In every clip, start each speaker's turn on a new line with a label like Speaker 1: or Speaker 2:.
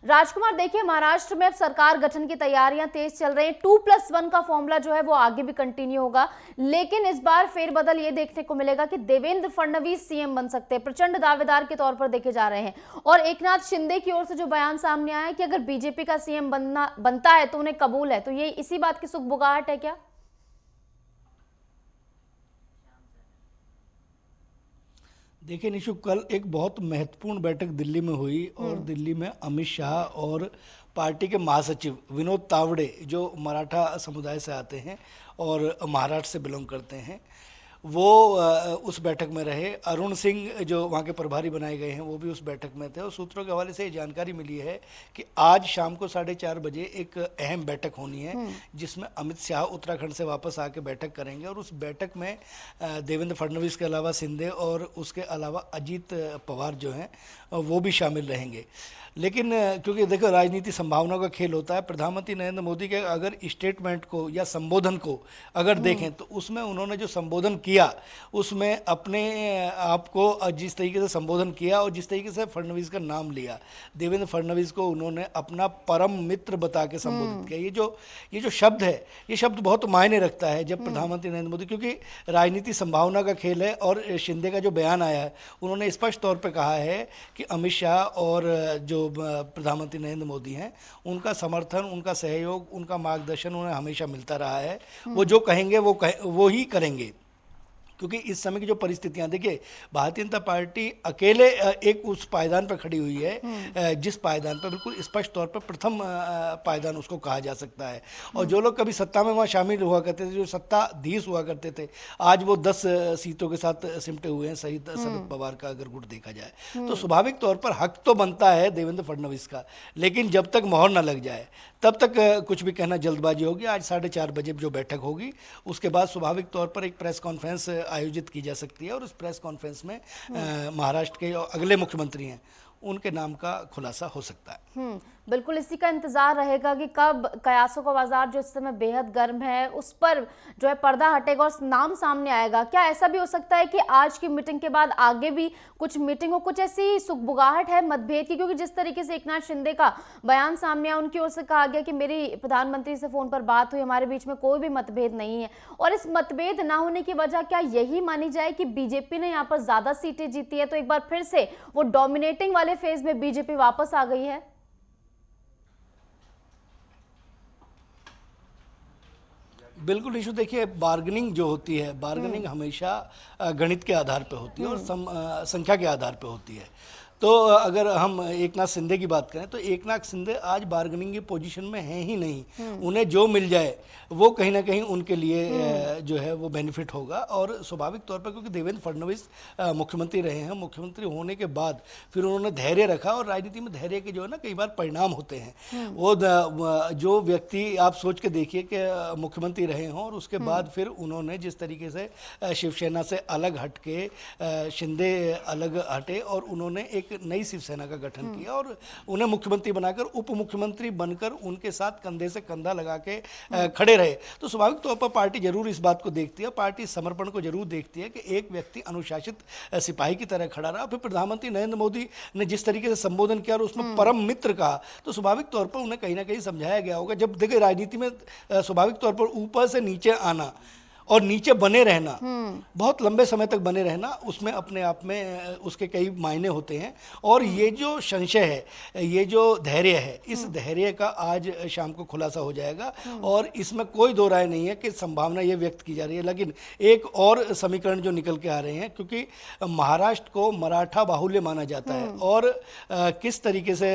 Speaker 1: राजकुमार, देखिए महाराष्ट्र में अब सरकार गठन की तैयारियां तेज चल रही हैं। 2+1 का फॉर्मूला जो है वो आगे भी कंटिन्यू होगा, लेकिन इस बार फेरबदल ये देखने को मिलेगा कि देवेंद्र फडणवीस सीएम बन सकते हैं, प्रचंड दावेदार के तौर पर देखे जा रहे हैं। और एकनाथ शिंदे की ओर से जो बयान सामने आया है कि अगर बीजेपी का सीएम बनता है तो उन्हें कबूल है, तो ये इसी बात की सुगबुगाहट है क्या?
Speaker 2: देखिए निशु, कल एक बहुत महत्वपूर्ण बैठक दिल्ली में हुई और दिल्ली में अमित शाह और पार्टी के महासचिव विनोद तावड़े, जो मराठा समुदाय से आते हैं और महाराष्ट्र से बिलोंग करते हैं, वो उस बैठक में रहे। अरुण सिंह जो वहाँ के प्रभारी बनाए गए हैं वो भी उस बैठक में थे। और सूत्रों के हवाले से ये जानकारी मिली है कि आज शाम को 4:30 बजे एक अहम बैठक होनी है, जिसमें अमित शाह उत्तराखंड से वापस आके बैठक करेंगे। और उस बैठक में देवेंद्र फडणवीस के अलावा शिंदे और उसके अलावा अजीत पवार जो हैं वो भी शामिल रहेंगे। लेकिन क्योंकि देखो, राजनीति संभावनाओं का खेल होता है। प्रधानमंत्री नरेंद्र मोदी के अगर स्टेटमेंट को या संबोधन को अगर देखें तो उसमें उन्होंने जो संबोधन किया, उसमें अपने आप को जिस तरीके से संबोधन किया और जिस तरीके से फडणवीस का नाम लिया, देवेंद्र फडणवीस को उन्होंने अपना परम मित्र बता के संबोधित किया। ये जो शब्द है, ये शब्द बहुत मायने रखता है जब प्रधानमंत्री नरेंद्र मोदी, क्योंकि राजनीति संभावना का खेल है। और शिंदे का जो बयान आया है, उन्होंने स्पष्ट तौर पर कहा है कि अमित शाह और जो प्रधानमंत्री नरेंद्र मोदी हैं, उनका समर्थन, उनका सहयोग, उनका मार्गदर्शन उन्हें हमेशा मिलता रहा है। वो जो कहेंगे वो ही करेंगे। क्योंकि इस समय की जो परिस्थितियां, देखिए, भारतीय जनता पार्टी अकेले एक उस पायदान पर खड़ी हुई है, जिस पायदान पर बिल्कुल स्पष्ट तौर पर प्रथम पायदान उसको कहा जा सकता है। और जो लोग कभी सत्ता में वहाँ शामिल हुआ करते थे, जो सत्ताधीश हुआ करते थे, आज वो 10 सीटों के साथ सिमटे हुए हैं, शहीद शरद पवार का अगर गुट देखा जाए तो स्वाभाविक तौर पर हक तो बनता है देवेंद्र फडणवीस का, लेकिन जब तक मोहर न लग जाए तब तक कुछ भी कहना जल्दबाजी होगी। आज 4:30 बजे जो बैठक होगी, उसके बाद स्वाभाविक तौर पर एक प्रेस कॉन्फ्रेंस आयोजित की जा सकती है और उस प्रेस कॉन्फ्रेंस में महाराष्ट्र के जो अगले मुख्यमंत्री हैं उनके नाम का खुलासा हो सकता है।
Speaker 1: बिल्कुल इसी का इंतजार रहेगा कि कब कयासों का बाजार जो इस समय बेहद गर्म है, उस पर जो है पर्दा हटेगा और नाम सामने आएगा। क्या ऐसा भी हो सकता है कि आज की मीटिंग के बाद आगे भी कुछ मीटिंग हो, कुछ ऐसी सुगबुगाहट है मतभेद की? क्योंकि जिस तरीके से एकनाथ शिंदे का बयान सामने आया, उनकी ओर से कहा गया कि मेरी प्रधानमंत्री से फोन पर बात हुई, हमारे बीच में कोई भी मतभेद नहीं है। और इस मतभेद ना होने की वजह क्या यही मानी जाए कि बीजेपी ने यहाँ पर ज्यादा सीटें जीती है, तो एक बार फिर से वो डोमिनेटिंग वाले फेज में बीजेपी वापस आ गई है?
Speaker 2: बिल्कुल इशू, देखिए, बार्गेनिंग जो होती है, बार्गेनिंग हमेशा गणित के आधार पे होती है और संख्या के आधार पे होती है। तो अगर हम एकनाथ शिंदे की बात करें तो एकनाथ शिंदे आज बार्गेनिंग की पोजीशन में हैं ही नहीं। उन्हें जो मिल जाए वो कहीं ना कहीं उनके लिए जो है वो बेनिफिट होगा। और स्वाभाविक तौर पर, क्योंकि देवेंद्र फडणवीस मुख्यमंत्री रहे हैं, मुख्यमंत्री होने के बाद फिर उन्होंने धैर्य रखा। और राजनीति में धैर्य के जो है ना, कई बार परिणाम होते हैं। वो जो व्यक्ति, आप सोच के देखिए कि मुख्यमंत्री रहे हों और उसके बाद फिर उन्होंने जिस तरीके से शिवसेना से अलग हट के, शिंदे अलग हटे और उन्होंने एक नई शिवसेना का गठन किया और उन्हें मुख्यमंत्री बनाकर, उप मुख्यमंत्री बनकर उनके साथ कंधे से कंधा लगा के खड़े रहे, तो स्वाभाविक तौर पर पार्टी जरूर इस बात को देखती है, पार्टी समर्पण को जरूर देखती है कि एक व्यक्ति अनुशासित सिपाही की तरह खड़ा रहा। फिर प्रधानमंत्री नरेंद्र मोदी ने जिस तरीके से संबोधन किया और उसमें परम मित्र कहा, तो स्वाभाविक तौर पर उन्हें कहीं ना कहीं समझाया गया होगा। जब देखिए, राजनीति में स्वाभाविक तौर पर ऊपर से नीचे आना और नीचे बने रहना, बहुत लंबे समय तक बने रहना, उसमें अपने आप में उसके कई मायने होते हैं। और ये जो संशय है, ये जो धैर्य है, इस धैर्य का आज शाम को खुलासा हो जाएगा। और इसमें कोई दो राय नहीं है कि संभावना ये व्यक्त की जा रही है। लेकिन एक और समीकरण जो निकल के आ रहे हैं, क्योंकि महाराष्ट्र को मराठा बाहुल्य माना जाता है और किस तरीके से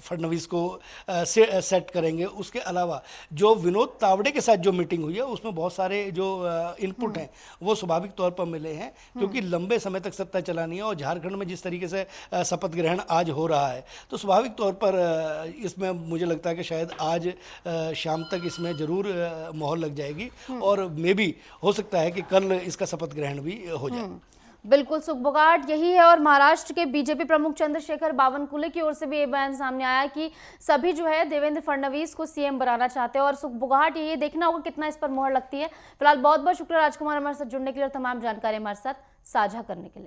Speaker 2: फडणवीस को सेट करेंगे, उसके अलावा जो विनोद तावड़े के साथ जो मीटिंग हुई है उसमें बहुत सारे जो इनपुट हैं वो स्वाभाविक तौर पर मिले हैं। क्योंकि लंबे समय तक सत्ता चलानी है और झारखंड में जिस तरीके से शपथ ग्रहण आज हो रहा है, तो स्वाभाविक तौर पर इसमें मुझे लगता है कि शायद आज शाम तक इसमें जरूर मोहर लग जाएगी और मे बी हो सकता है कि कल इसका शपथ ग्रहण भी हो जाए।
Speaker 1: बिल्कुल सुगबुगाहट यही है। और महाराष्ट्र के बीजेपी प्रमुख चंद्रशेखर बावनकुले की ओर से भी ये बयान सामने आया कि सभी जो है देवेंद्र फडणवीस को सीएम बनाना चाहते हैं। और सुगबुगाहट ये देखना होगा कितना इस पर मोहर लगती है। फिलहाल बहुत बहुत शुक्रिया राजकुमार, हमारे साथ जुड़ने के लिए और तमाम जानकारी हमारे साथ साझा करने के लिए।